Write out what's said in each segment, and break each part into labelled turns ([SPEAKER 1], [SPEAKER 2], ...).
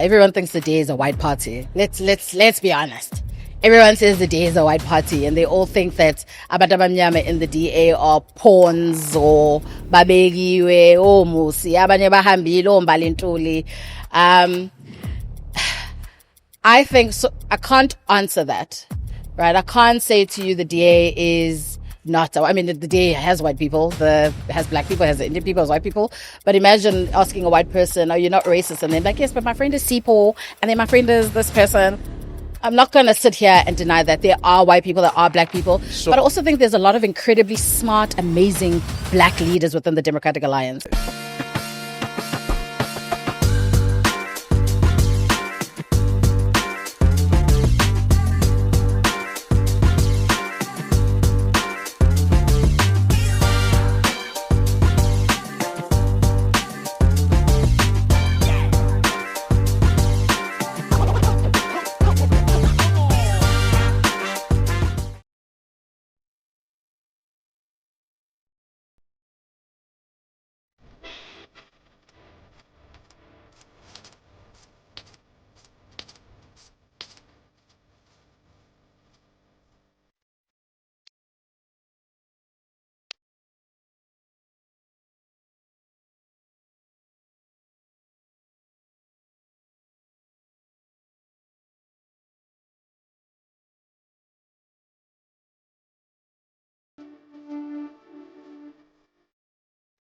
[SPEAKER 1] Everyone thinks the day is a white party. Let's be honest. Everyone says the day is a white party, and they all think that abantu abamnyama in the DA are pawns or babekiwe or musi abanye bahambile o mbalintuli. I think so. I can't answer that, right? I can't say to you the DA is not. I mean, the DA has white people, has black people, has Indian people, has white people. But imagine asking a white person, "Are you not racist?" And they're like, "Yes, but my friend is Sipo, and then my friend is this person." I'm not going to sit here and deny that there are white people, there are black people. Sure. But I also think there's a lot of incredibly smart, amazing black leaders within the Democratic Alliance.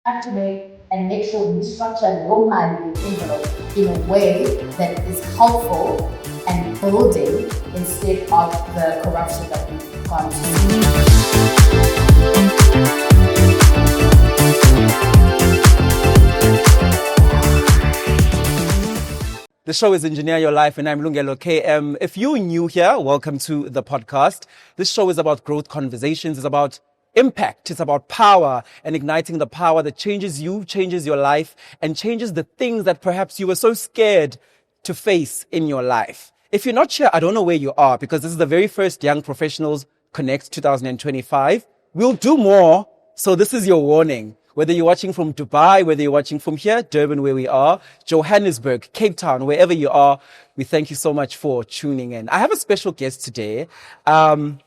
[SPEAKER 1] Activate and make sure we structure Nxumalo envelope in a way that is helpful and building instead of the corruption that we've gone through.
[SPEAKER 2] The show is Engineer Your Life, and I'm Lungelo KM. If you're new here, welcome to the podcast. This show is about growth conversations. It's about impact. It's about power and igniting the power that changes you, changes your life, and changes the things that perhaps you were so scared to face in your life. If you're not sure, I don't know where you are, because this is the very first Young Professionals Connect 2025. We'll do more, so this is your warning. Whether you're watching from Dubai, whether you're watching from here, Durban, where we are, Johannesburg, Cape Town, wherever you are, we thank you so much for tuning in. I have a special guest today.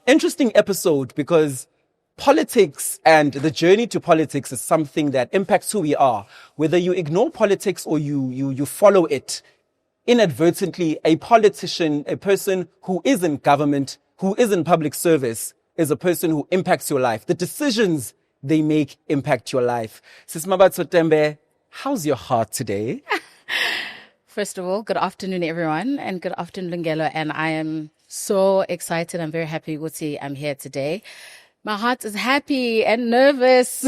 [SPEAKER 2] Interesting episode, because politics and the journey to politics is something that impacts who we are. Whether you ignore politics or you follow it, inadvertently, a politician, a person who is in government, who is in public service, is a person who impacts your life. The decisions they make impact your life. Sis MMABATHO Tembe, how's your heart today?
[SPEAKER 1] First of all, good afternoon, everyone, and good afternoon, Lungelo. And I am so excited. I'm very happy, Uti. I'm here today. My heart is happy and nervous.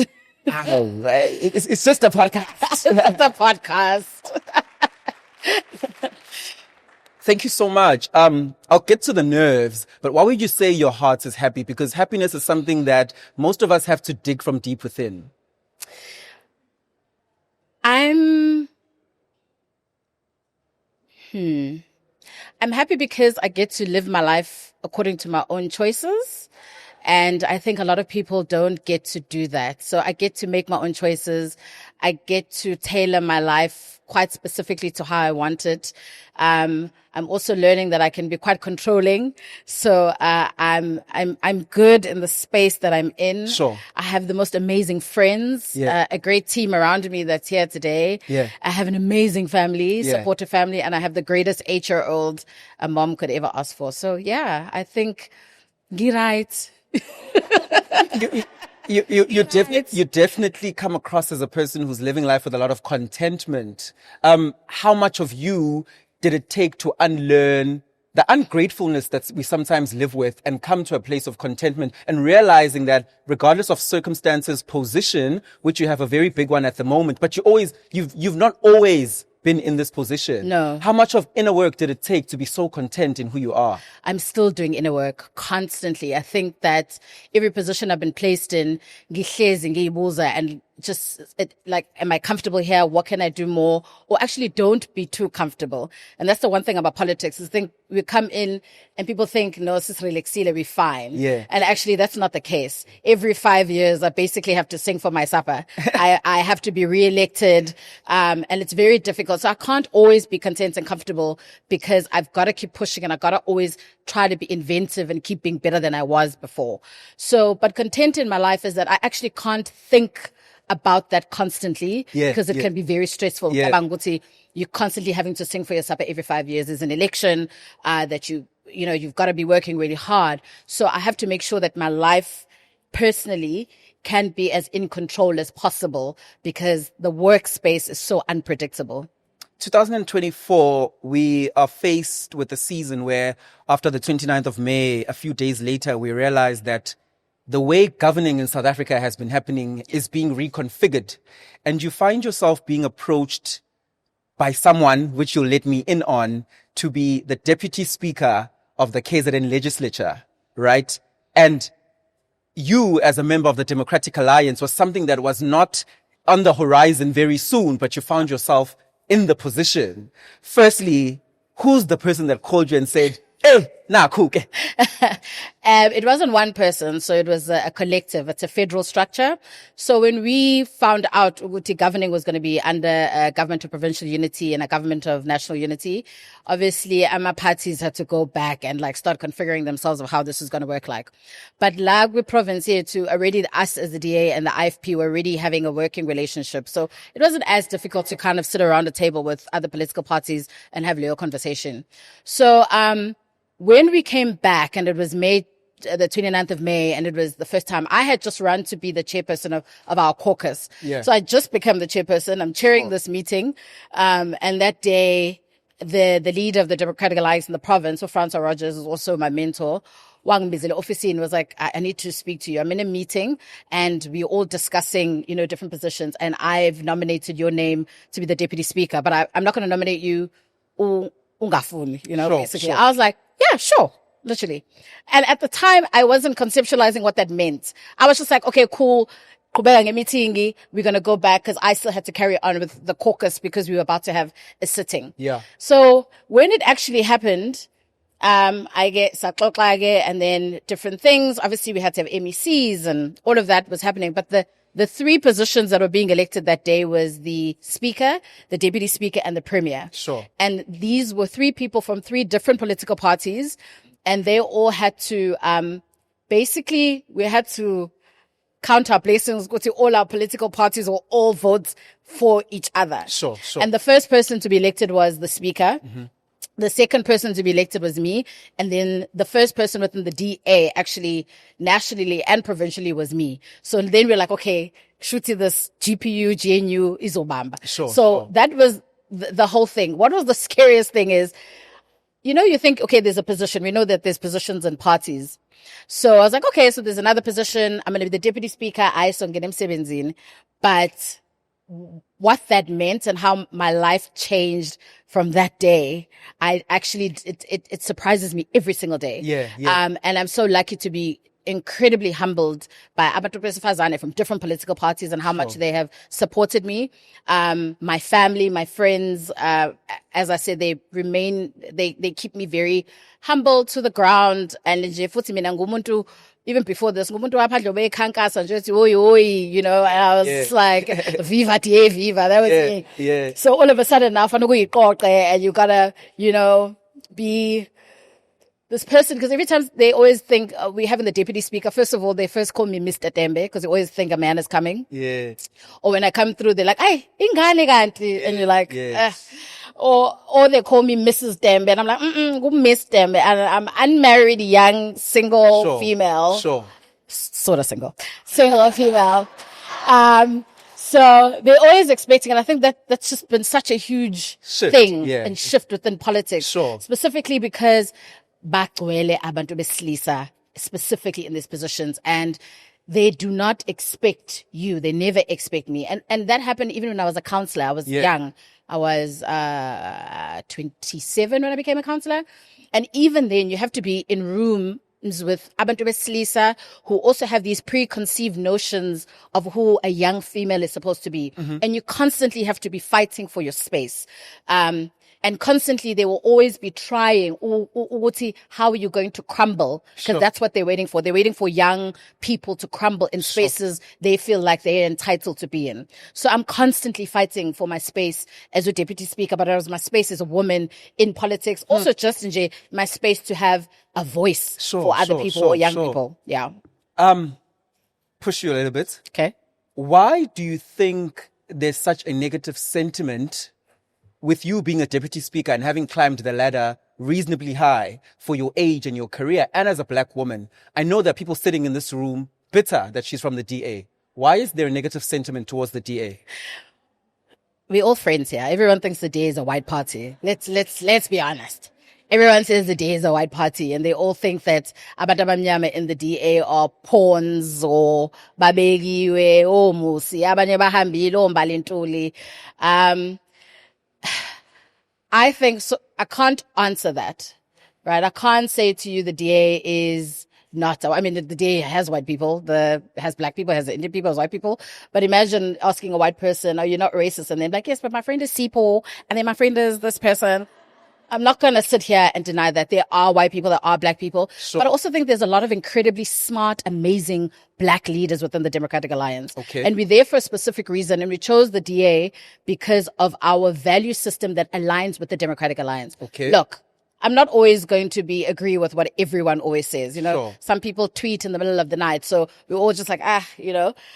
[SPEAKER 2] Oh, it's just a podcast.
[SPEAKER 1] It's a podcast.
[SPEAKER 2] Thank you so much. I'll get to the nerves, but why would you say your heart is happy? Because happiness is something that most of us have to dig from deep within.
[SPEAKER 1] I'm happy because I get to live my life according to my own choices. And I think a lot of people don't get to do that. So I get to make my own choices. I get to tailor my life quite specifically to how I want it. I'm also learning that I can be quite controlling. So, I'm good in the space that I'm in.
[SPEAKER 2] Sure.
[SPEAKER 1] I have the most amazing friends, a great team around me that's here today.
[SPEAKER 2] Yeah.
[SPEAKER 1] I have an amazing family, supportive family, and I have the greatest 8-year-old a mom could ever ask for. So yeah, I think, get right.
[SPEAKER 2] You definitely come across as a person who's living life with a lot of contentment. How much of you did it take to unlearn the ungratefulness that we sometimes live with and come to a place of contentment and realizing that regardless of circumstances, position, which you have a very big one at the moment, but you've not always been in this position.
[SPEAKER 1] No.
[SPEAKER 2] How much of inner work did it take to be so content in who you are?
[SPEAKER 1] I'm still doing inner work constantly. I think that every position I've been placed in, ngihlezi ngiyibuza and am I comfortable here? What can I do more? Or actually don't be too comfortable. And that's the one thing about politics is we come in and people think, no, this is relaxile, we're fine.
[SPEAKER 2] Yeah.
[SPEAKER 1] And actually that's not the case. Every 5 years, I basically have to sing for my supper. I have to be re-elected. And it's very difficult. So I can't always be content and comfortable because I've got to keep pushing and I've got to always try to be inventive and keep being better than I was before. So, but content in my life is that I actually can't think about that constantly because it can be very stressful. You're constantly having to sing for your supper every 5 years. There's an election that you've got to be working really hard. So I have to make sure that my life personally can be as in control as possible because the workspace is so unpredictable.
[SPEAKER 2] 2024, we are faced with a season where after the 29th of May, a few days later, we realized that the way governing in South Africa has been happening is being reconfigured. And you find yourself being approached by someone, which you'll let me in on, to be the deputy speaker of the KZN Legislature, right? And you, as a member of the Democratic Alliance, was something that was not on the horizon very soon, but you found yourself in the position. Firstly, who's the person that called you and said, hey, nah, cool.
[SPEAKER 1] It wasn't one person, so it was a collective. It's a federal structure. So when we found out Uguti governing was going to be under a government of provincial unity and a government of national unity, obviously our parties had to go back and start configuring themselves of how this is going to work like. But Lagwe province here to already us as the DA and the IFP were already having a working relationship. So it wasn't as difficult to kind of sit around a table with other political parties and have real conversation. So, when we came back and it was May, the 29th of May, and it was the first time I had just run to be the chairperson of our caucus.
[SPEAKER 2] Yeah.
[SPEAKER 1] So I just became the chairperson. I'm chairing this meeting. And that day, the leader of the Democratic Alliance in the province, so Francois Rogers, is also my mentor. Wang Bizile officine was like, I need to speak to you. I'm in a meeting and we're all discussing, different positions. And I've nominated your name to be the deputy speaker, but I'm not going to nominate you. Ungafuni, basically.
[SPEAKER 2] Sure.
[SPEAKER 1] I was like, yeah, sure. Literally. And at the time, I wasn't conceptualizing what that meant. I was just like, okay, cool. We're going to go back because I still had to carry on with the caucus because we were about to have a sitting.
[SPEAKER 2] Yeah.
[SPEAKER 1] So when it actually happened, I get Saklokage and then different things. Obviously, we had to have MECs and all of that was happening. But the three positions that were being elected that day was the speaker, the deputy speaker, and the premier.
[SPEAKER 2] Sure.
[SPEAKER 1] And these were three people from three different political parties. And they all had to, basically, we had to count our blessings, go to all our political parties or all votes for each other.
[SPEAKER 2] Sure.
[SPEAKER 1] And the first person to be elected was the speaker. Mm-hmm. The second person to be elected was me. And then the first person within the DA, actually nationally and provincially, was me. So then we're like, okay, Shuti, this GPU, GNU is Obamba.
[SPEAKER 2] Sure.
[SPEAKER 1] That was the whole thing. What was the scariest thing is, you think, okay, there's a position. We know that there's positions in parties. So I was like, okay, so there's another position. I'm going to be the deputy speaker. I saw get him 17. But what that meant and how my life changed from that day, I actually, it surprises me every single day.
[SPEAKER 2] Yeah.
[SPEAKER 1] And I'm so lucky to be incredibly humbled by Zwane from different political parties and how much they have supported me. My family, my friends, as I said, they keep me very humble to the ground. And even before this, and I was like, viva DA, viva. That was me.
[SPEAKER 2] Yeah.
[SPEAKER 1] So all of a sudden now, and you gotta, be this person, because every time they always think we having the deputy speaker, first of all, they first call me Mr. Tembe because they always think a man is coming.
[SPEAKER 2] Yeah.
[SPEAKER 1] Or when I come through, they're like, "Hey, ingane kanti," and you're like, Or they call me Mrs. Tembe, and I'm like, Miss Tembe, and I'm unmarried, young, single female.
[SPEAKER 2] Sure.
[SPEAKER 1] Sort of single female. So they're always expecting, and I think that's just been such a huge thing and shift within politics.
[SPEAKER 2] Sure.
[SPEAKER 1] Specifically because bagcwele abantu besilisa, specifically in these positions, and they do not expect you. They never expect me. And that happened even when I was a councillor. I was young. I was 27 when I became a councillor. And even then, you have to be in room with abantu besilisa who also have these preconceived notions of who a young female is supposed to be. And you constantly have to be fighting for your space. And constantly they will always be trying, how are you going to crumble? Because that's what they're waiting for. They're waiting for young people to crumble in spaces they feel like they're entitled to be in. So I'm constantly fighting for my space as a deputy speaker, but as my space as a woman in politics, also just in my space to have a voice for other people or young people. Yeah.
[SPEAKER 2] Push you a little bit.
[SPEAKER 1] Okay.
[SPEAKER 2] Why do you think there's such a negative sentiment with you being a deputy speaker and having climbed the ladder reasonably high for your age and your career, and as a black woman? I know there are people sitting in this room bitter that she's from the DA. Why is there a negative sentiment towards the DA?
[SPEAKER 1] We're all friends here. Everyone thinks the DA is a white party. Let's be honest. Everyone says the DA is a white party, and they all think that abantu abamnyama in the DA are pawns or babekiwe or musi abanye bahambile or mbalintuli. I think so. I can't answer that, right? I can't say to you the DA is not. I mean, the DA has white people, has black people, has Indian people, has white people. But imagine asking a white person, "Are you not racist?" And they're like, "Yes, but my friend is Sipo, and then my friend is this person." I'm not going to sit here and deny that there are white people, there are black people. But I also think there's a lot of incredibly smart, amazing black leaders within the Democratic Alliance.
[SPEAKER 2] Okay.
[SPEAKER 1] And we're there for a specific reason. And we chose the DA because of our value system that aligns with the Democratic Alliance.
[SPEAKER 2] Okay.
[SPEAKER 1] Look, I'm not always going to agree with what everyone always says. Some people tweet in the middle of the night. So we're all just like,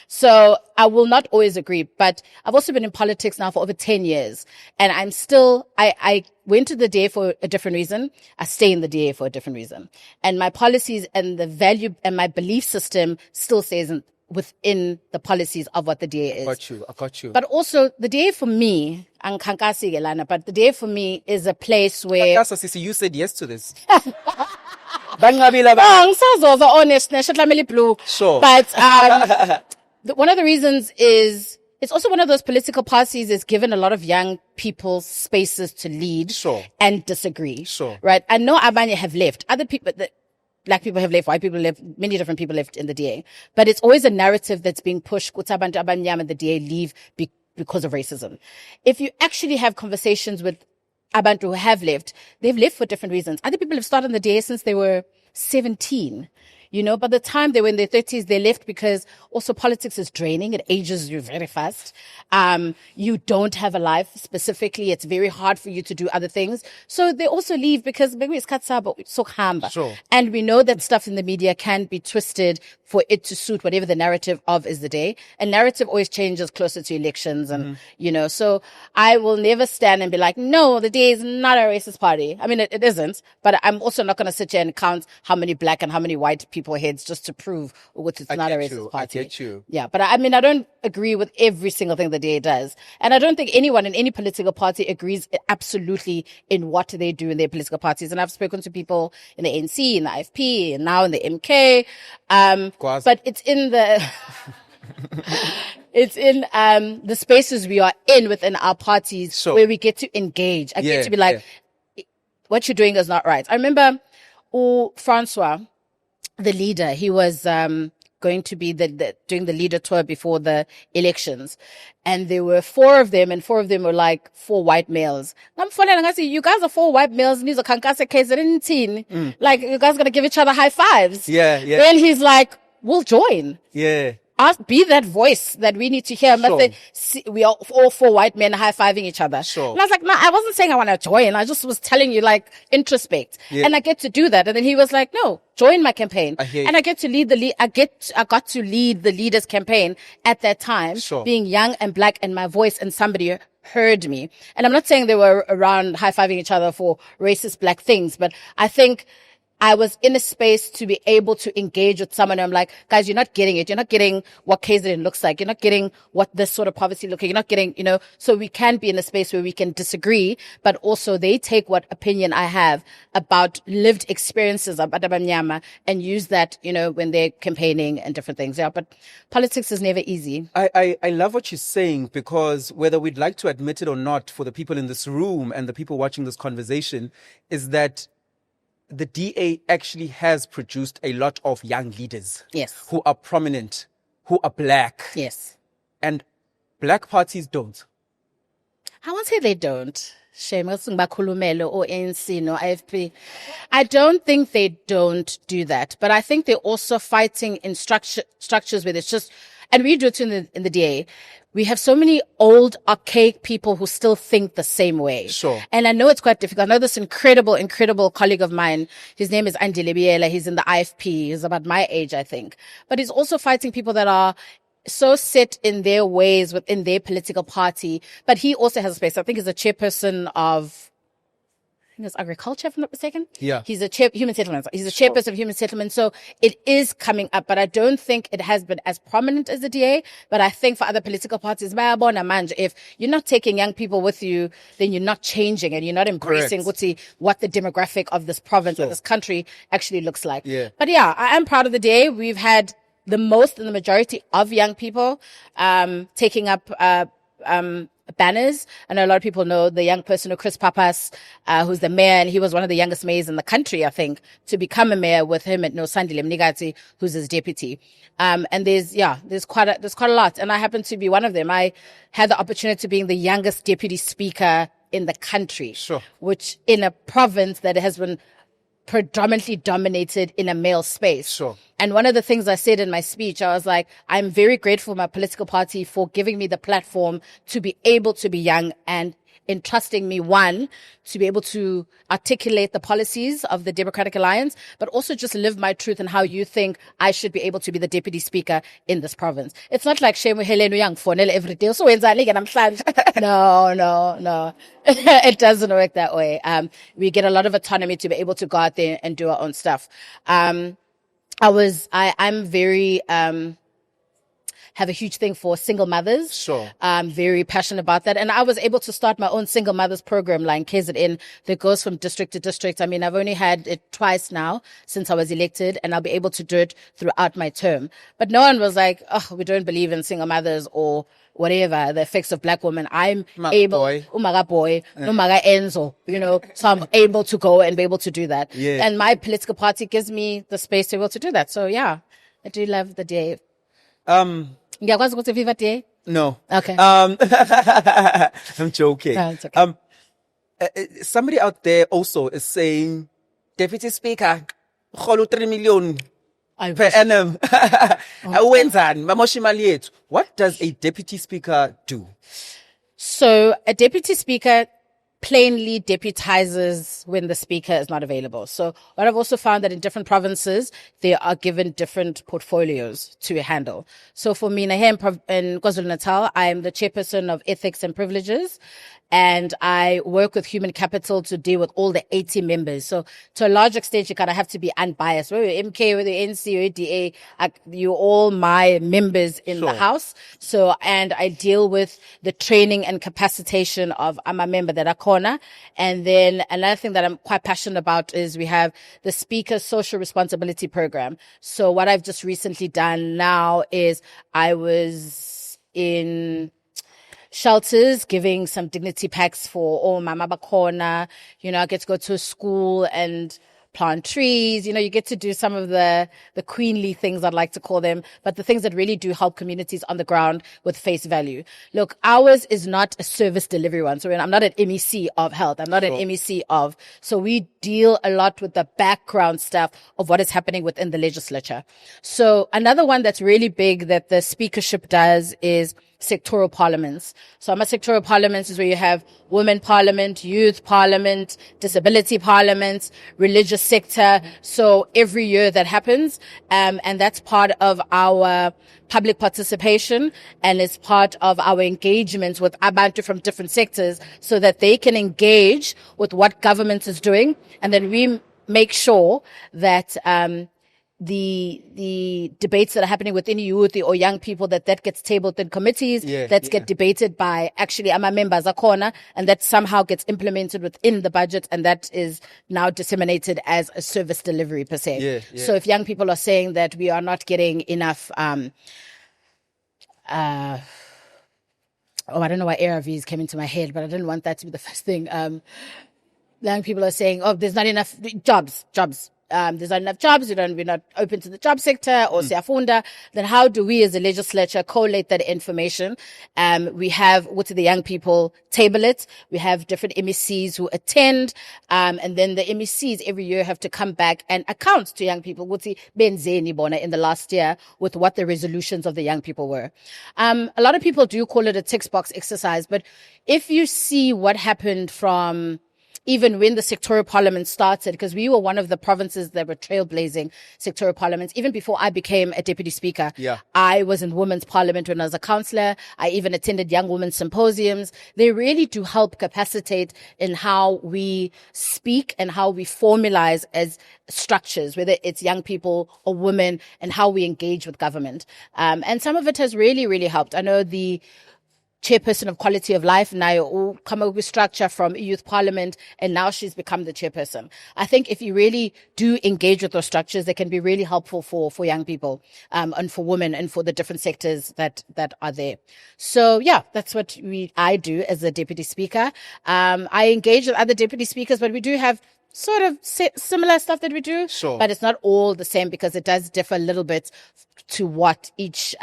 [SPEAKER 1] So I will not always agree. But I've also been in politics now for over 10 years. And I'm still, I went to the DA for a different reason. I stay in the DA for a different reason. And my policies and the value and my belief system still stays within the policies of what the DA is.
[SPEAKER 2] I got you.
[SPEAKER 1] But also the DA for me, but the DA for me is a place where...
[SPEAKER 2] You said yes to this. Sure.
[SPEAKER 1] But one of the reasons is it's also one of those political parties that's given a lot of young people spaces to lead and disagree.
[SPEAKER 2] Sure.
[SPEAKER 1] Right? I know Abanye have left. Other people... Black people have left, white people left, many different people left in the DA. But it's always a narrative that's being pushed. Abantu abamnyama and the DA leave because of racism. If you actually have conversations with abantu who have left, they've left for different reasons. Other people have started in the DA since they were 17. By the time they were in their 30s, they left because also politics is draining. It ages you very fast. You don't have a life specifically. It's very hard for you to do other things. So they also leave because maybe it's katsaba, it's so hamba.
[SPEAKER 2] Sure.
[SPEAKER 1] And we know that stuff in the media can be twisted for it to suit whatever the narrative of is the day. And narrative always changes closer to elections. And, so I will never stand and be like, no, the DA is not a racist party. I mean, it isn't, but I'm also not going to sit here and count how many black and how many white people heads just to prove what it's not a racist party.
[SPEAKER 2] I get you.
[SPEAKER 1] Yeah, but I don't agree with every single thing the DA does. And I don't think anyone in any political party agrees absolutely in what they do in their political parties. And I've spoken to people in the ANC, in the IFP, and now in the MK. But it's in the... It's in the spaces we are in within our parties where we get to engage. I get to be like, what you're doing is not right. I remember Francois, the leader, he was going to be doing the leader tour before the elections. And there were 4 of them, and 4 of them were like 4 white males. You guys are 4 white males, and these are KZN. Like, you guys gonna give each other high fives.
[SPEAKER 2] Yeah.
[SPEAKER 1] Then he's like, we'll join.
[SPEAKER 2] Yeah.
[SPEAKER 1] Be that voice that we need to hear. We are all 4 white men high-fiving each other.
[SPEAKER 2] Sure.
[SPEAKER 1] And I was like, no, I wasn't saying I want to join. I just was telling you, like, introspect.
[SPEAKER 2] Yeah.
[SPEAKER 1] And I get to do that. And then he was like, no, join my campaign.
[SPEAKER 2] I hear you.
[SPEAKER 1] And I get to lead I got to lead the leaders campaign at that time, being young and black, and my voice, and somebody heard me. And I'm not saying they were around high-fiving each other for racist black things, but I think I was in a space to be able to engage with someone. I'm like, guys, you're not getting it. You're not getting what KZN looks like. You're not getting what this sort of poverty looks like. You're not getting, so we can be in a space where we can disagree, but also they take what opinion I have about lived experiences of Adabanyama and use that, when they're campaigning and different things. Yeah, but politics is never easy.
[SPEAKER 2] I love what you're saying, because whether we'd like to admit it or not, for the people in this room and the people watching this conversation, is that the DA actually has produced a lot of young leaders.
[SPEAKER 1] Yes.
[SPEAKER 2] Who are prominent, who are black.
[SPEAKER 1] Yes.
[SPEAKER 2] And black parties don't.
[SPEAKER 1] I won't say they don't. Shame, Bakulumelo or ANC or IFP. I don't think they don't do that, but I think they're also fighting in structures where it's just, and we do it in the DA. We have so many old, archaic people who still think the same way.
[SPEAKER 2] Sure.
[SPEAKER 1] And I know it's quite difficult. I know this incredible colleague of mine. His name is Ndalo. He's in the IFP. He's about my age, I think. But he's also fighting people that are so set in their ways within their political party. But he also has a space. I think he's a chairperson of, I think it's agriculture, if I'm not mistaken.
[SPEAKER 2] Yeah.
[SPEAKER 1] He's a human settlements. He's a chairperson of human settlements. So it is coming up, but I don't think it has been as prominent as the DA. But I think for other political parties, if you're not taking young people with you, then you're not changing and you're not embracing what the demographic of this province or this country actually looks like.
[SPEAKER 2] Yeah.
[SPEAKER 1] But yeah, I am proud of the DA. We've had the most and the majority of young people taking up banners. I know a lot of people know the young person who Chris Papas, who's the mayor, and he was one of the youngest mayors in the country, I think, to become a mayor with him at Sandile Mnigati, who's his deputy. And there's quite a lot. And I happen to be one of them. I had the opportunity to being the youngest deputy speaker in the country.
[SPEAKER 2] Sure.
[SPEAKER 1] Which in a province that has been predominantly dominated in a male space.
[SPEAKER 2] Sure.
[SPEAKER 1] And one of the things I said in my speech, I was like, I'm very grateful to my political party for giving me the platform to be able to be young and entrusting me, one, to be able to articulate the policies of the Democratic Alliance, but also just live my truth and how you think I should be able to be the deputy speaker in this province. It's not like Shemu Helenu Young for every day. So no. It doesn't work that way. We get a lot of autonomy to be able to go out there and do our own stuff. I'm very, have a huge thing for single mothers.
[SPEAKER 2] Sure.
[SPEAKER 1] I'm very passionate about that. And I was able to start my own single mothers program line, KZN, that goes from district to district. I mean, I've only had it twice now since I was elected, and I'll be able to do it throughout my term. But no one was like, oh, we don't believe in single mothers or whatever, the effects of black women. I'm able, umaga boy, umaga enzo, so I'm able to go and be able to do that.
[SPEAKER 2] Yeah.
[SPEAKER 1] And my political party gives me the space to be able to do that. So yeah, I do love the day. Ngiyakwazi ukuthi viva day?
[SPEAKER 2] No.
[SPEAKER 1] Okay.
[SPEAKER 2] I'm joking.
[SPEAKER 1] No, it's okay.
[SPEAKER 2] Somebody out there also is saying, Deputy Speaker, 3 million per annum. What does a deputy speaker do?
[SPEAKER 1] So a deputy speaker plainly deputizes when the speaker is not available. So what I've also found that in different provinces, they are given different portfolios to handle. So for me, here in KwaZulu-Natal, I am the chairperson of ethics and privileges. And I work with human capital to deal with all the 80 members. So to a large extent, you kind of have to be unbiased. Whether you're MK, whether you're NC or DA, you're all my members in the house. So, and I deal with the training and capacitation of, I'm a member that are corner. And then another thing that I'm quite passionate about is we have the Speaker Social Responsibility Program. So what I've just recently done now is I was in shelters, giving some dignity packs for all mama bakona. I get to go to a school and plant trees. You get to do some of the queenly things, I'd like to call them, but the things that really do help communities on the ground with face value. Look, ours is not a service delivery one. So I'm not an MEC of health. I'm not an MEC of, so we deal a lot with the background stuff of what is happening within the legislature. So another one that's really big that the speakership does is sectoral parliaments. So I'm a sectoral parliaments is where you have women parliament, youth parliament, disability parliament, religious sector. So every year that happens, and that's part of our public participation and is part of our engagement with abantu from different sectors so that they can engage with what government is doing. And then we make sure that, the debates that are happening within youth or young people that gets tabled in committees, get debated by actually our members, corner, and that somehow gets implemented within the budget, and that is now disseminated as a service delivery per se. So if young people are saying that we are not getting enough, I don't know why ARVs came into my head, but I didn't want that to be the first thing. young people are saying, oh, there's not enough jobs. There's not enough jobs. We're not open to the job sector or siyafunda. Then how do we as a legislature collate that information? We have what do the young people table it. We have different MECs who attend. And then the MECs every year have to come back and account to young people. What's benzeni bona in the last year with what the resolutions of the young people were. A lot of people do call it a tick box exercise, but if you see what happened from even when the sectorial parliament started, because we were one of the provinces that were trailblazing sectorial parliaments. Even before I became a deputy speaker, I was in women's parliament when I was a councillor. I even attended young women's symposiums. They really do help capacitate in how we speak and how we formalize as structures, whether it's young people or women, and how we engage with government. And some of it has really, really helped. I know the chairperson of Quality of Life, now come up with structure from Youth Parliament, and now she's become the chairperson. I think if you really do engage with those structures, they can be really helpful for young people, and for women and for the different sectors that are there. So yeah, that's what I do as a deputy speaker. I engage with other deputy speakers, but we do have sort of similar stuff that we do, but it's not all the same because it does differ a little bit to what each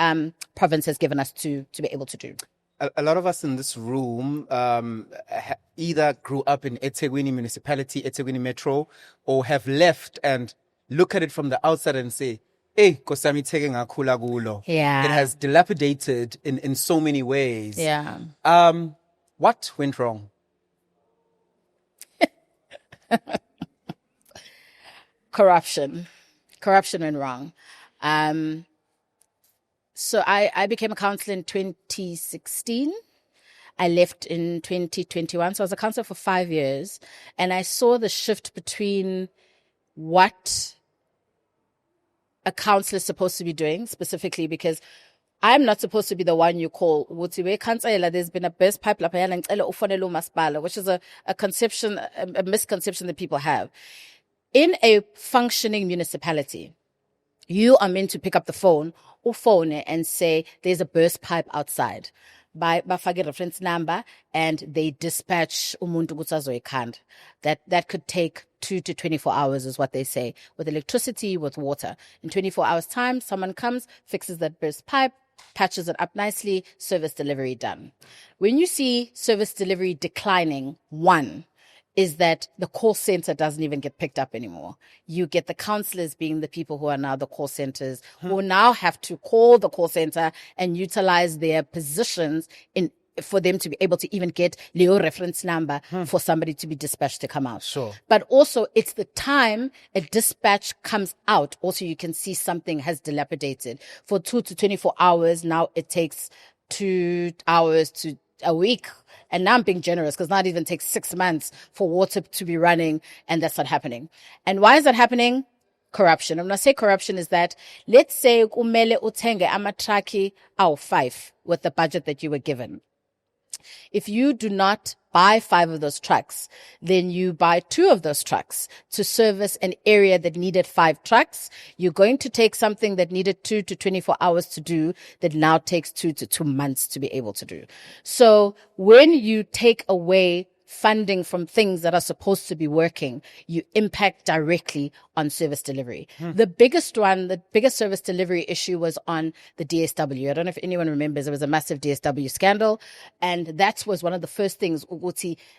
[SPEAKER 1] province has given us to be able to do.
[SPEAKER 2] A lot of us in this room either grew up in eThekwini municipality, eThekwini metro, or have left and look at it from the outside and say, hey, Kosami taking a kula gulo.
[SPEAKER 1] Yeah.
[SPEAKER 2] It has dilapidated in so many ways.
[SPEAKER 1] Yeah.
[SPEAKER 2] What went wrong?
[SPEAKER 1] Corruption went wrong. So I became a councillor in 2016. I left in 2021. So I was a councillor for 5 years, and I saw the shift between what a councillor is supposed to be doing, specifically because I'm not supposed to be the one you call. There's been a burst pipe, which is a misconception that people have. In a functioning municipality, you are meant to pick up the phone or phone and say, there's a burst pipe outside. Bafake reference number, and they dispatch umuntu kusazoyikhanda. That could take 2 to 24 hours is what they say, with electricity, with water. In 24 hours time, someone comes, fixes that burst pipe, patches it up nicely, service delivery done. When you see service delivery declining, one is that the call center doesn't even get picked up anymore. You get the councillors being the people who are now the call centers, who now have to call the call center and utilize their positions for them to be able to even get Leo reference number for somebody to be dispatched to come out.
[SPEAKER 2] Sure.
[SPEAKER 1] But also it's the time a dispatch comes out. Also, you can see something has dilapidated. For 2 to 24 hours, now it takes 2 hours to a week. And now I'm being generous because now it even takes 6 months for water to be running, and that's not happening. And why is that happening? Corruption. And when I say corruption is that, let's say kumele utenge amatraki awu 5 with the budget that you were given. If you do not buy 5 of those trucks, then you buy 2 of those trucks to service an area that needed 5 trucks. You're going to take something that needed 2 to 24 hours to do that now takes 2 to 2 months to be able to do. So when you take away funding from things that are supposed to be working, you impact directly on service delivery. The biggest service delivery issue was on the DSW. I don't know if anyone remembers, there was a massive DSW scandal. And that was one of the first things,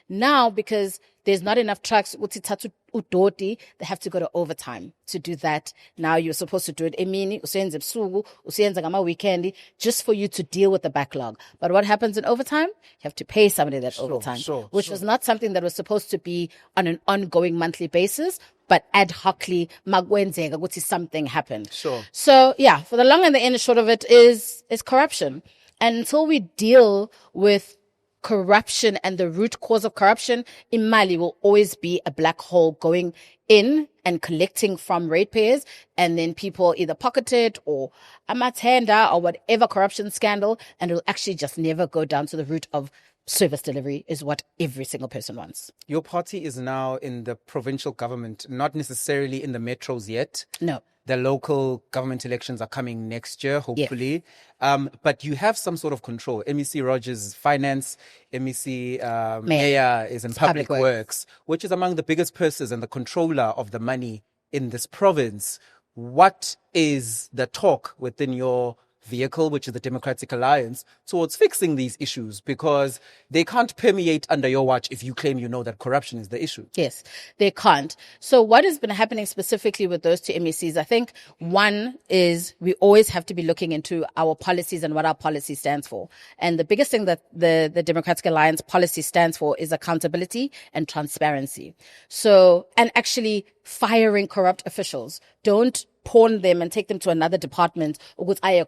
[SPEAKER 1] now because there's not enough trucks, they have to go to overtime to do that. Now you're supposed to do it emini, usenze ebusuku, usenze ngama weekend, just for you to deal with the backlog. But what happens in overtime? You have to pay somebody that overtime, which was not something that was supposed to be on an ongoing monthly basis, but ad hocly, magwenzeka, something happened. So yeah, for the long and the end short of it is corruption. And until we deal with corruption and the root cause of corruption, imali will always be a black hole going in and collecting from ratepayers, and then people either pocket it or amatenda or whatever corruption scandal, and it will actually just never go down to the root of service delivery, is what every single person wants.
[SPEAKER 2] Your party is now in the provincial government, not necessarily in the metros yet.
[SPEAKER 1] No.
[SPEAKER 2] The local government elections are coming next year, hopefully.
[SPEAKER 1] Yeah.
[SPEAKER 2] But you have some sort of control. MEC Rogers is finance, MEC Mayor is in public works, which is among the biggest purses and the controller of the money in this province. What is the talk within your vehicle, which is the Democratic Alliance, towards fixing these issues? Because they can't permeate under your watch if you claim you know that corruption is the issue.
[SPEAKER 1] Yes, they can't. So what has been happening specifically with those two MECs, I think one is we always have to be looking into our policies and what our policy stands for. And the biggest thing that the Democratic Alliance policy stands for is accountability and transparency. So, and actually firing corrupt officials. Don't pawn them and take them to another department, which has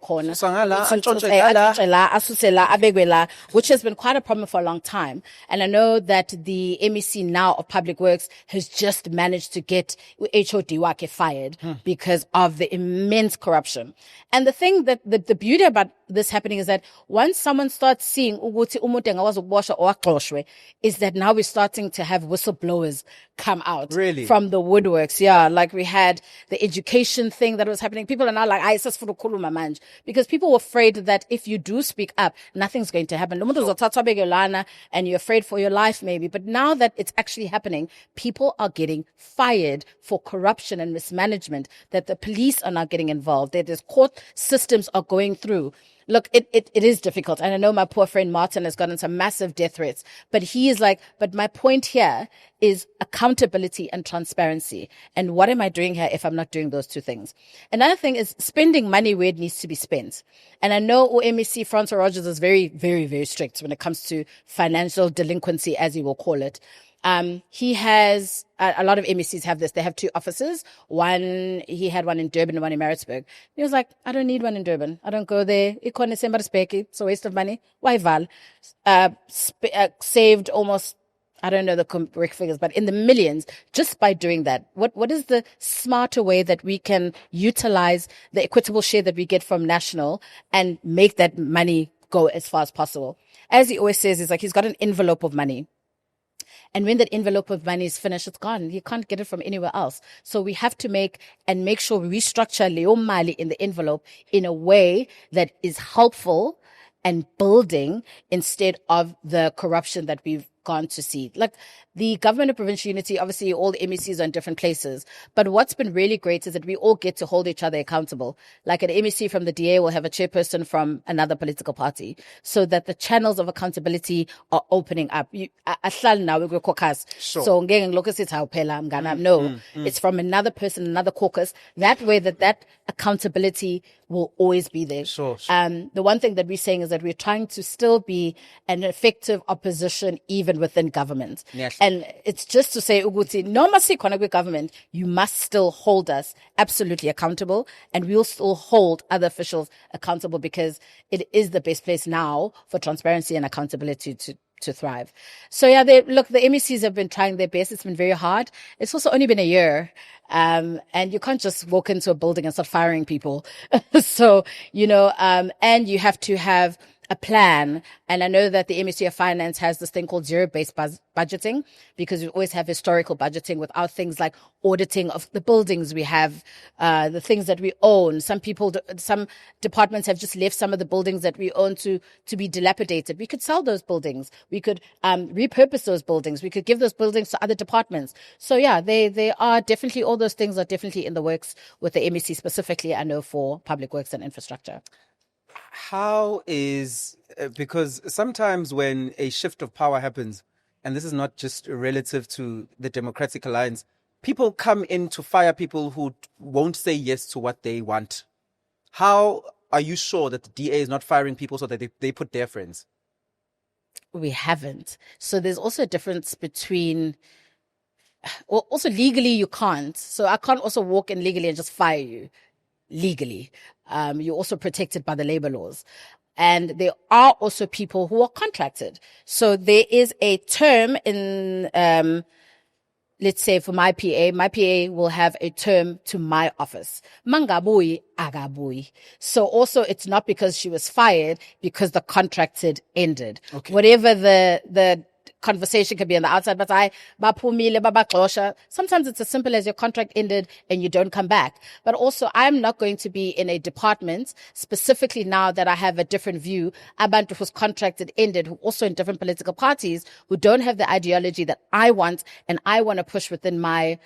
[SPEAKER 1] been quite a problem for a long time. And I know that the MEC now of Public Works has just managed to get HOD Wake fired because of the immense corruption. And the thing that the beauty about this happening is that once someone starts seeing is that now we're starting to have whistleblowers come out from the woodworks. Yeah, like we had the education thing that was happening. People are now like, because people were afraid that if you do speak up, nothing's going to happen. And you're afraid for your life maybe. But now that it's actually happening, people are getting fired for corruption and mismanagement, that the police are not getting involved, that the court systems are going through. Look, it is difficult. And I know my poor friend Martin has gotten some massive death threats, but he is like, but my point here is accountability and transparency. And what am I doing here if I'm not doing those two things? Another thing is spending money where it needs to be spent. And I know MEC Francois Rogers is very, very, very strict when it comes to financial delinquency, as he will call it. He has, a lot of MECs have this. They have two offices. He had one in Durban and one in Maritzburg. He was like, I don't need one in Durban. I don't go there. It's a waste of money. Why val? Saved almost, I don't know the correct figures, but in the millions just by doing that. What is the smarter way that we can utilize the equitable share that we get from national and make that money go as far as possible? As he always says, it's like he's got an envelope of money. And when that envelope of money is finished, it's gone. You can't get it from anywhere else. So we have to make sure we restructure Leo Mali in the envelope in a way that is helpful and building instead of the corruption that we've gone to see. Like the government of provincial unity, obviously all the MECs are in different places. But what's been really great is that we all get to hold each other accountable. Like an MEC from the DA will have a chairperson from another political party, so that the channels of accountability are opening up. So it's from another person, another caucus. That way that accountability will always be there.
[SPEAKER 2] Sure.
[SPEAKER 1] The one thing that we're saying is that we're trying to still be an effective opposition even within government.
[SPEAKER 2] Yes.
[SPEAKER 1] And it's just to say, Uguti, no matter government, you must still hold us absolutely accountable, and we'll still hold other officials accountable, because it is the best place now for transparency and accountability to thrive. So yeah, the MECs have been trying their best. It's been very hard. It's also only been a year. And you can't just walk into a building and start firing people. So, and you have to have a plan. And I know that the MEC of Finance has this thing called zero-based budgeting, because we always have historical budgeting without things like auditing of the buildings we have, the things that we own. Some departments have just left some of the buildings that we own to be dilapidated. We could sell those buildings. We could repurpose those buildings. We could give those buildings to other departments. So yeah, they are definitely, all those things are definitely in the works with the MEC specifically, I know, for public works and infrastructure.
[SPEAKER 2] How is, because sometimes when a shift of power happens, and this is not just relative to the Democratic Alliance, people come in to fire people who won't say yes to what they want. How are you sure that the DA is not firing people so that they put their friends?
[SPEAKER 1] We haven't. So there's also a difference between, well, also legally you can't. So I can't also walk in legally and just fire you. Legally, you're also protected by the labor laws, and there are also people who are contracted. So there is a term in, let's say for my PA will have a term to my office. Mangabui agabui. So also it's not because she was fired, because the contracted ended.
[SPEAKER 2] Okay.
[SPEAKER 1] Whatever the conversation can be on the outside, but sometimes it's as simple as your contract ended and you don't come back. But also, I'm not going to be in a department, specifically now that I have a different view, abantu whose contract had ended, who also in different political parties, who don't have the ideology that I want and I want to push within my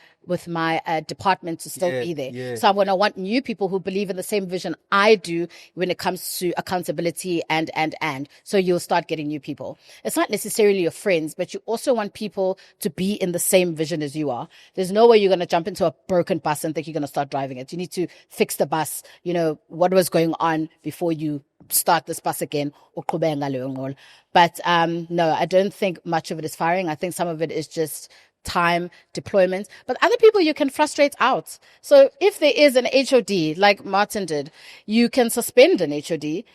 [SPEAKER 1] department to still be there.
[SPEAKER 2] Yeah.
[SPEAKER 1] So I'm going to want new people who believe in the same vision I do when it comes to accountability and. So you'll start getting new people. It's not necessarily your friends, but you also want people to be in the same vision as you are. There's no way you're going to jump into a broken bus and think you're going to start driving it. You need to fix the bus, what was going on before you start this bus again. But no, I don't think much of it is firing. I think some of it is just time deployment, but other people you can frustrate out. So if there is an HOD, like Martin did, you can suspend an HOD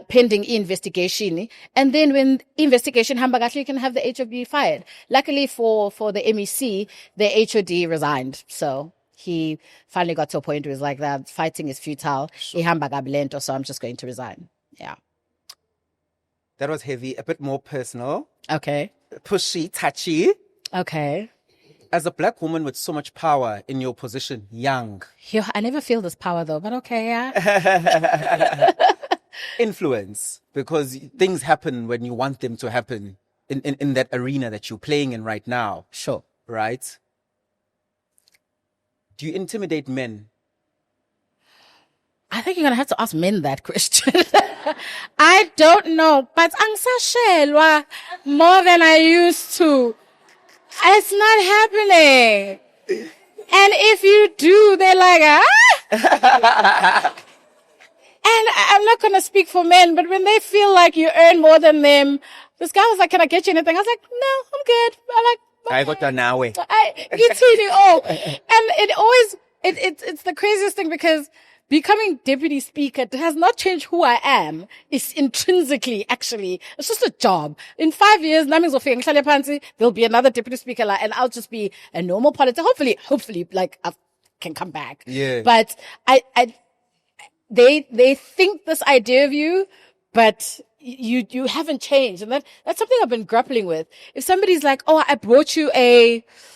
[SPEAKER 1] pending investigation, and then when investigation hambagashi, you can have the HOD fired. Luckily for the MEC, the HOD resigned, so he finally got to a point where he was like, that fighting is futile. So I'm just going to resign. Yeah.
[SPEAKER 2] That was heavy, a bit more personal.
[SPEAKER 1] Okay.
[SPEAKER 2] Pushy, touchy.
[SPEAKER 1] Okay.
[SPEAKER 2] As a black woman with so much power in your position, young.
[SPEAKER 1] I never feel this power though, but okay, yeah.
[SPEAKER 2] Influence, because things happen when you want them to happen in that arena that you're playing in right now.
[SPEAKER 1] Sure.
[SPEAKER 2] Right? Do you intimidate men?
[SPEAKER 1] I think you're going to have to ask men that question. I don't know, but angsashelwa more than I used to. It's not happening. And if you do, they're like, ah. And I'm not going to speak for men, but when they feel like you earn more than them, this guy was like, can I get you anything? I was like, no, I'm good.
[SPEAKER 2] I got that now.
[SPEAKER 1] And it's the craziest thing because becoming deputy speaker has not changed who I am. It's intrinsically, actually, it's just a job. In 5 years, there'll be another deputy speaker, and I'll just be a normal politician. Hopefully, like, I can come back.
[SPEAKER 2] Yeah.
[SPEAKER 1] But they think this idea of you, but you haven't changed. And that's something I've been grappling with. If somebody's like, oh, I brought you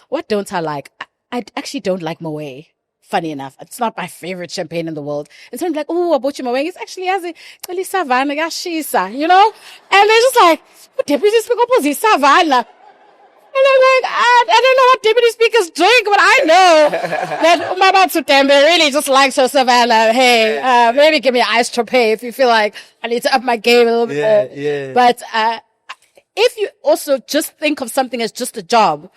[SPEAKER 1] what don't I like? I actually don't like Moe. Funny enough, it's not my favorite champagne in the world. And so I'm like, oh, I bought you my wing. It's actually has a savannah, and they're just like, deputy speaker was savannah. And I'm like, I don't know what deputy speakers drink, but I know that MMABATHO TEMBE really just likes her savannah. Hey, maybe give me an ice trope if you feel like I need to up my game a little bit more.
[SPEAKER 2] Yeah.
[SPEAKER 1] But if you also just think of something as just a job,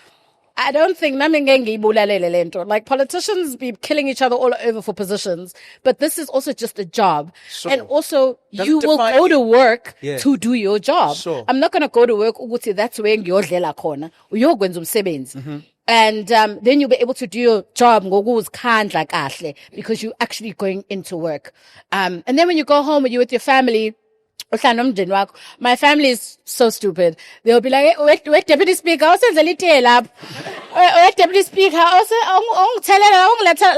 [SPEAKER 1] I don't think like politicians be killing each other all over for positions, but this is also just a job. Sure. And also you will go to work to do your job.
[SPEAKER 2] Sure.
[SPEAKER 1] I'm not going to go to work that's where you're and then you'll be able to do your job because you're actually going into work. And then when you go home and you're with your family, my family is so stupid. They'll be like, wait, deputy speaker, deputy speaker,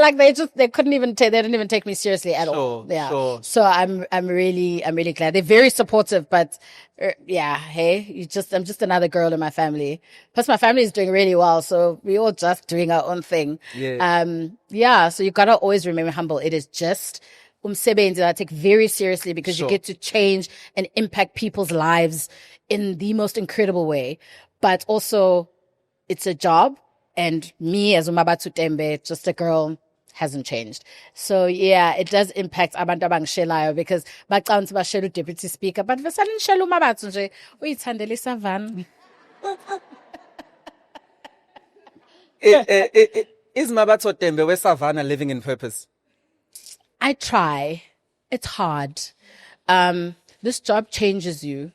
[SPEAKER 1] like they couldn't even they didn't even take me seriously at all. Yeah.
[SPEAKER 2] Sure.
[SPEAKER 1] So I'm really glad. They're very supportive, but I'm just another girl in my family. Plus my family is doing really well. So we're all just doing our own thing.
[SPEAKER 2] Yeah.
[SPEAKER 1] So you gotta always remain humble. It is just umsebenzi that I take very seriously because you get to change and impact people's lives in the most incredible way. But also, it's a job, and me as MMABATHO TEMBE, just a girl, hasn't changed. So yeah, it does impact abantu abangishelayo because bacanga bashela deputy speaker, but vesala ngishela uMabatho nje uyithandela isavana.
[SPEAKER 2] Is MMABATHO TEMBE we savannah living in purpose?
[SPEAKER 1] I try. It's hard. This job changes you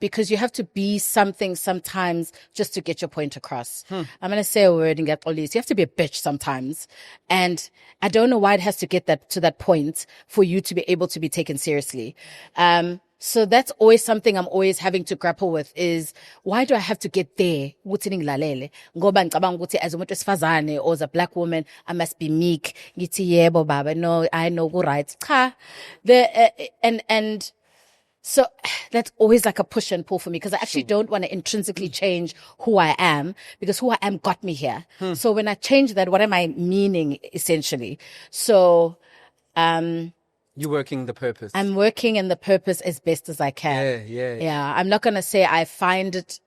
[SPEAKER 1] because you have to be something sometimes just to get your point across. I'm going to say a word and get all these. You have to be a bitch sometimes. And I don't know why it has to get to that point for you to be able to be taken seriously. So that's always something I'm always having to grapple with is why do I have to get there? As umuntu wesifazane or as a black woman, I must be meek. Ngithi yebo baba. No, I know right. And So that's always like a push and pull for me because I actually don't want to intrinsically change who I am because who I am got me here. So when I change that, what am I meaning essentially? So,
[SPEAKER 2] You're working the purpose.
[SPEAKER 1] I'm working in the purpose as best as I can. Yeah. I'm not going to say I find it.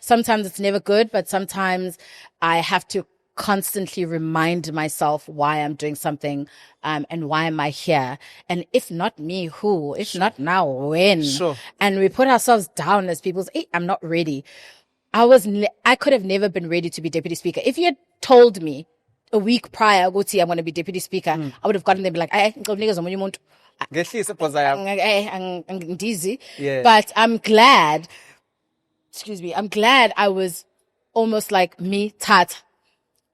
[SPEAKER 1] Sometimes it's never good, but sometimes I have to constantly remind myself why I'm doing something, and why am I here? And if not me, who? If not now, when? And we put ourselves down as people. Hey, I'm not ready. I could have never been ready to be deputy speaker. If you had told me a week prior, Guti, I'm going to be deputy speaker, I would have gotten there and be like, I'm dizzy. But I'm glad, I'm glad I was almost like me, Tat.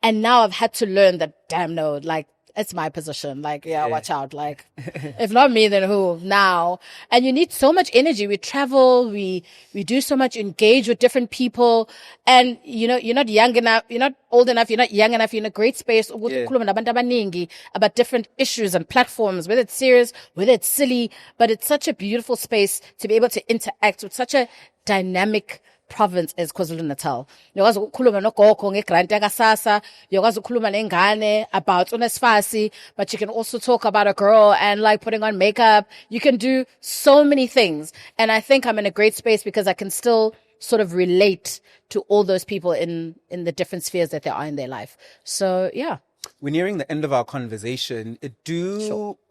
[SPEAKER 1] And now I've had to learn that, damn, no, like, it's my position. Like, watch out. Like, if not me, then who? Now. And you need so much energy. We travel, we do so much, engage with different people. And, you're not young enough, you're not old enough, you're not young enough, you're in a great space about different issues and platforms, whether it's serious, whether it's silly. But it's such a beautiful space to be able to interact with such a dynamic province as KwaZulu-Natal. Uyakwazi ukukhuluma nogogo ngegrant yakasasa, uyakwazi ukukhuluma nengane about unesifasi, but you can also talk about a girl and like putting on makeup. You can do so many things. And I think I'm in a great space because I can still sort of relate to all those people in the different spheres that they are in their life. So, yeah.
[SPEAKER 2] We're nearing the end of our conversation.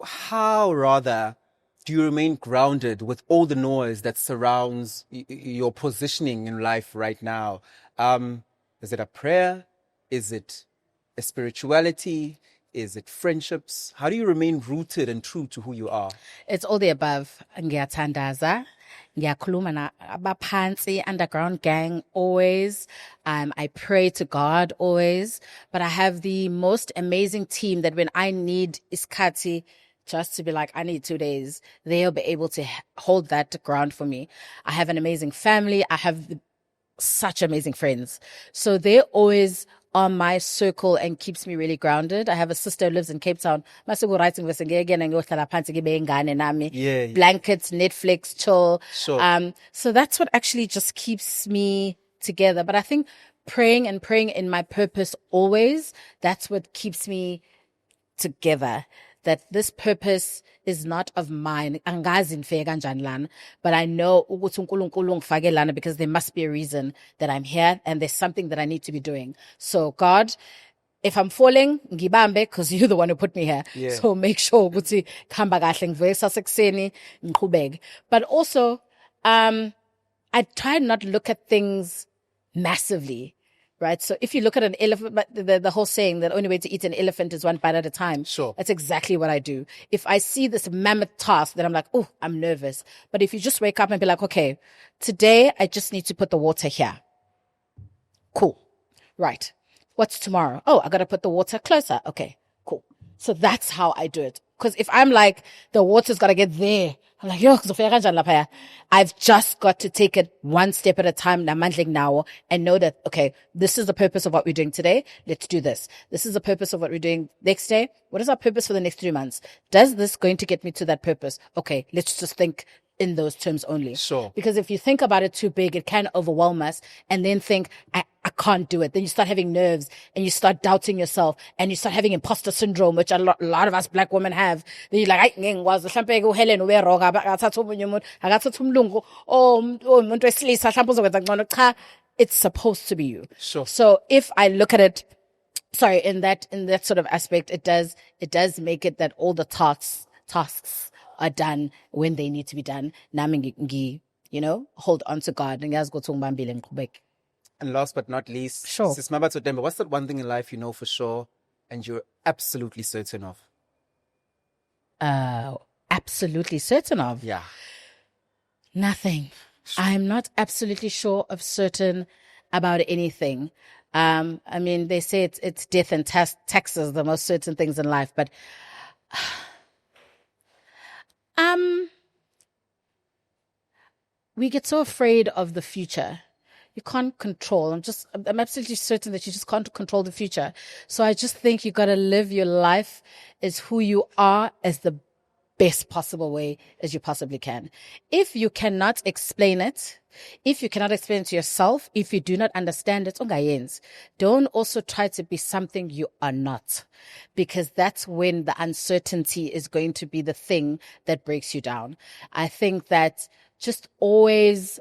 [SPEAKER 2] How do you remain grounded with all the noise that surrounds your positioning in life right now? Is it a prayer? Is it a spirituality? Is it friendships? How do you remain rooted and true to who you are?
[SPEAKER 1] It's all the above. Ngiyathandaza, ngiyakhuluma na abaphansi, underground gang always. I pray to God always. But I have the most amazing team that when I need iskati, just to be like, I need 2 days, they'll be able to hold that ground for me. I have an amazing family. I have such amazing friends. So they're always on my circle and keeps me really grounded. I have a sister who lives in Cape Town. Blankets, Netflix, chill. So that's what actually just keeps me together. But I think praying in my purpose always, that's what keeps me together. That this purpose is not of mine. But I know because there must be a reason that I'm here and there's something that I need to be doing. So God, if I'm falling, ngibambe, because you're the one who put me here. So make sure but also, I try not to look at things massively. Right. So if you look at an elephant, but the whole saying that the only way to eat an elephant is one bite at a time. That's exactly what I do. If I see this mammoth task, then I'm like, oh, I'm nervous. But if you just wake up and be like, okay, today I just need to put the water here. Cool. Right. What's tomorrow? Oh, I got to put the water closer. Okay, cool. So that's how I do it. Because if I'm like, the water's got to get there, I'm like, I've just got to take it one step at a time now and know that, okay, this is the purpose of what we're doing today. Let's do this. This is the purpose of what we're doing next day. What is our purpose for the next 3 months? Does this going to get me to that purpose? Okay, let's just think in those terms only. Because if you think about it too big, it can overwhelm us and then think, I can't do it. Then you start having nerves and you start doubting yourself and you start having imposter syndrome, which a lot of us black women have. Then you're like, it's supposed to be you. So if I look at it, in that sort of aspect, it does make it that all the tasks are done when they need to be done. Hold on to God.
[SPEAKER 2] And last but not least, Sis MMABATHO TEMBE, what's that one thing in life you know for sure and you're absolutely certain of?
[SPEAKER 1] Absolutely certain of?
[SPEAKER 2] Yeah.
[SPEAKER 1] Nothing. I'm not absolutely sure of certain about anything. I mean, they say it's death and taxes, the most certain things in life, but we get so afraid of the future. You can't control. I'm absolutely certain that you just can't control the future. So I just think you got to live your life as who you are, as the best possible way as you possibly can. If you cannot explain it, if you cannot explain it to yourself, if you do not understand it, don't also try to be something you are not, because that's when the uncertainty is going to be the thing that breaks you down. I think that just always,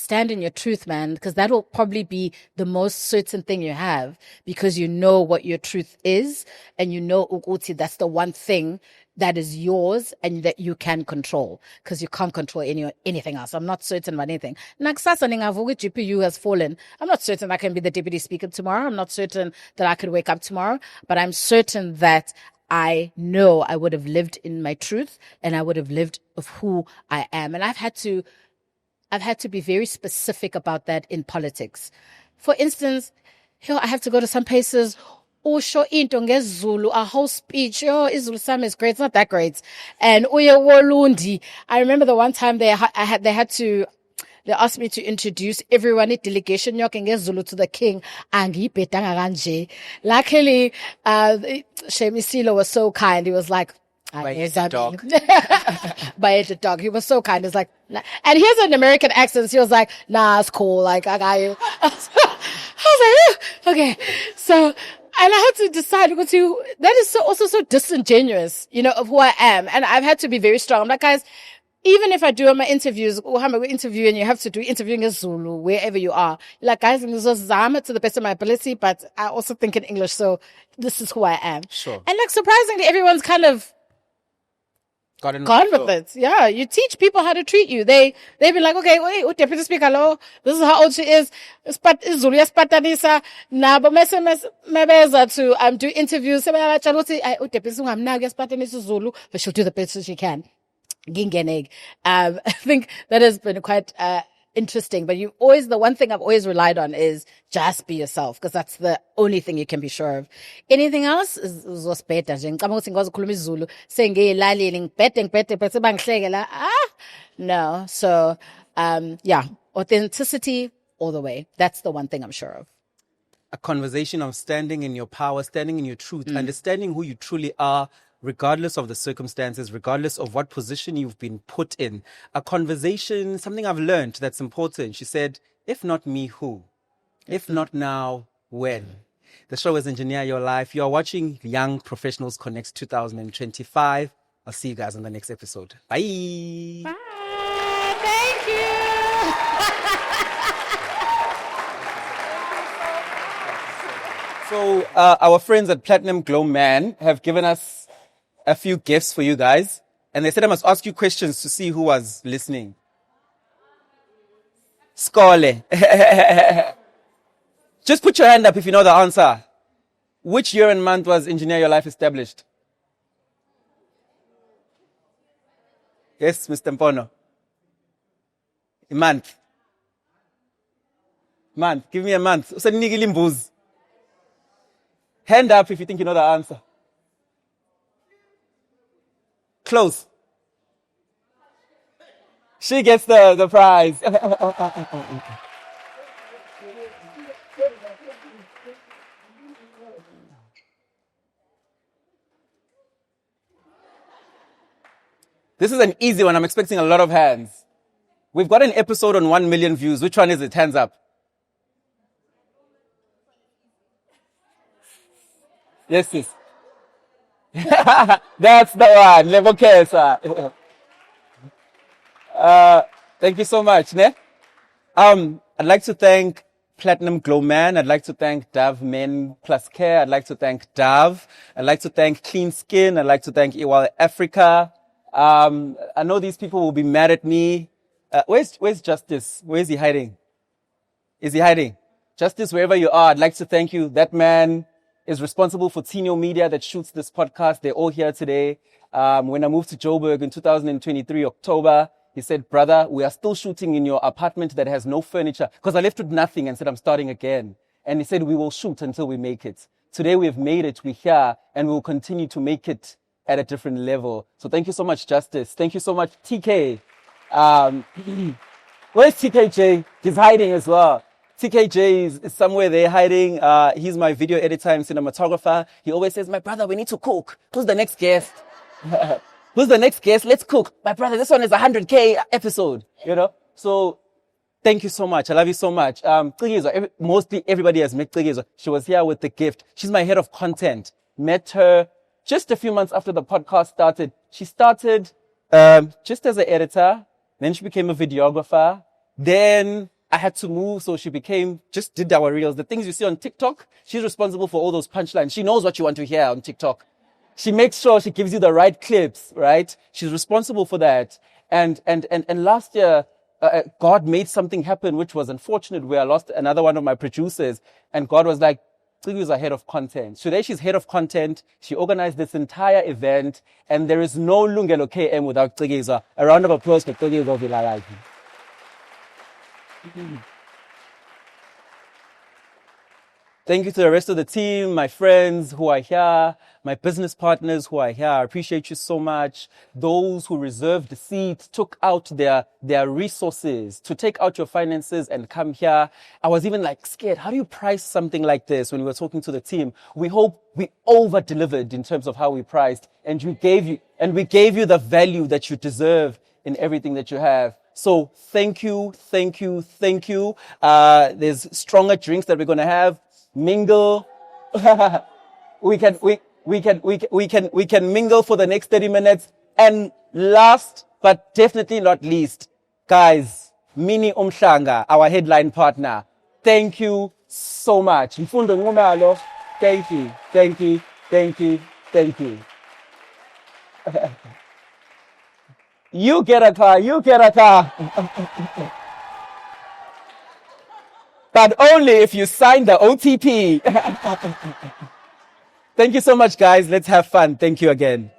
[SPEAKER 1] stand in your truth, man, because that will probably be the most certain thing you have, because you know what your truth is, and you know ukuthi that's the one thing that is yours and that you can control, because you can't control anything else. I'm not certain about anything. Nakusasa ningavuka GPU has fallen. I'm not certain I can be the deputy speaker tomorrow. I'm not certain that I could wake up tomorrow, but I'm certain that I know I would have lived in my truth, and I would have lived of who I am. And I've had to be very specific about that in politics. For instance, I have to go to some places, usho into ngesiZulu, a whole speech, isiZulu sami is great, it's not that great. And uye wolundi. I remember the one time they asked me to introduce everyone in delegation yoke ngesiZulu to the king. Angibhedanga kanje. Luckily, Shemisilo was so kind. He was like,
[SPEAKER 2] by his dog.
[SPEAKER 1] By a dog. He was so kind. He's like, nah. And he has an American accent. So he was like, nah, it's cool. Like, I got you. I was like, okay. So, and I had to decide that is also so disingenuous, of who I am. And I've had to be very strong. I'm like, guys, even if I do my interviews, or I'm interviewing, you have to do interviewing in Zulu, wherever you are. Like, guys, I'm Zama to the best of my ability, but I also think in English. So this is who I am.
[SPEAKER 2] Sure.
[SPEAKER 1] And like, surprisingly, everyone's kind of gone with it. Yeah, you teach people how to treat you. They've been like, okay, wait, deputy speaker, hello, this is how old she is. Zulu yaspatanisa. Na but mebeza to do interviews. Deputy Zulu, but she'll do the best she can. I think that has been quite interesting. But the one thing I've always relied on is just be yourself, because that's the only thing you can be sure of. Anything else is better. No. So, authenticity all the way. That's the one thing I'm sure of.
[SPEAKER 2] A conversation of standing in your power, standing in your truth, understanding who you truly are, regardless of the circumstances, regardless of what position you've been put in. A conversation, something I've learned that's important. She said, if not me, who? If not now, when? The show is Engineer Your Life. You are watching Young Professionals Connect 2025. I'll see you guys on the next episode. Bye.
[SPEAKER 1] Bye. Thank you.
[SPEAKER 2] So our friends at Platinum Glow Man have given us a few gifts for you guys. And they said I must ask you questions to see who was listening. Skole. Just put your hand up if you know the answer. Which year and month was Engineer Your Life established? Yes, Mr. Mpono. A month. Month. Give me a month. Hand up if you think you know the answer. Close. She gets the prize. This is an easy one. I'm expecting a lot of hands. We've got an episode on 1 million views. Which one is it? Hands up. Yes, sis. That's the one. Level Kesa. Thank you so much. Ne? I'd like to thank Platinum Glow Man. I'd like to thank Dove Men Plus Care. I'd like to thank Dove. I'd like to thank Clean Skin. I'd like to thank EYL Africa. I know these people will be mad at me. Where's Justice? Where is he hiding? Is he hiding? Justice, wherever you are, I'd like to thank you. That man is responsible for Tino Media that shoots this podcast. They're all here today. When I moved to Joburg in 2023, October, he said, brother, we are still shooting in your apartment that has no furniture. Because I left with nothing and said, I'm starting again. And he said, we will shoot until we make it. Today we have made it. We're here and we will continue to make it at a different level. So thank you so much, Justice. Thank you so much, TK. Where's TKJ? He's hiding as well. TKJ is somewhere there hiding. He's my video editor and cinematographer. He always says, my brother, we need to cook. Who's the next guest? Who's the next guest? Let's cook. My brother, this one is 100K episode, you know? So thank you so much. I love you so much. Cikizwa, mostly everybody has met Cikizwa. She was here with the gift. She's my head of content. Met her just a few months after the podcast started. She started just as an editor. Then she became a videographer. Then I had to move, so she just did our reels. The things you see on TikTok, she's responsible for all those punchlines. She knows what you want to hear on TikTok. She makes sure she gives you the right clips, right? She's responsible for that. And last year, God made something happen, which was unfortunate, where I lost another one of my producers. And God was like, Cikizwa head of content. Today she's head of content. She organized this entire event. And there is no Lungelo KM without Cikizwa. A round of applause for Cikizwa Vilakazi. Thank you to the rest of the team, my friends who are here, my business partners who are here. I appreciate you so much. Those who reserved the seats, took out their resources to take out your finances and come here. I was even like scared. How do you price something like this? When we were talking to the team, we hope we over-delivered in terms of how we priced, and we gave you the value that you deserve in everything that you have. So thank you, thank you, thank you. There's stronger drinks that we're going to have. Mingle. we can mingle for the next 30 minutes. And last but definitely not least, guys, Mini Umhlanga, our headline partner. Thank you so much. Mfundo, Nxumalo, thank you, thank you, thank you, thank you. You get a car, you get a car. But only if you sign the OTP. Thank you so much, guys. Let's have fun. Thank you again.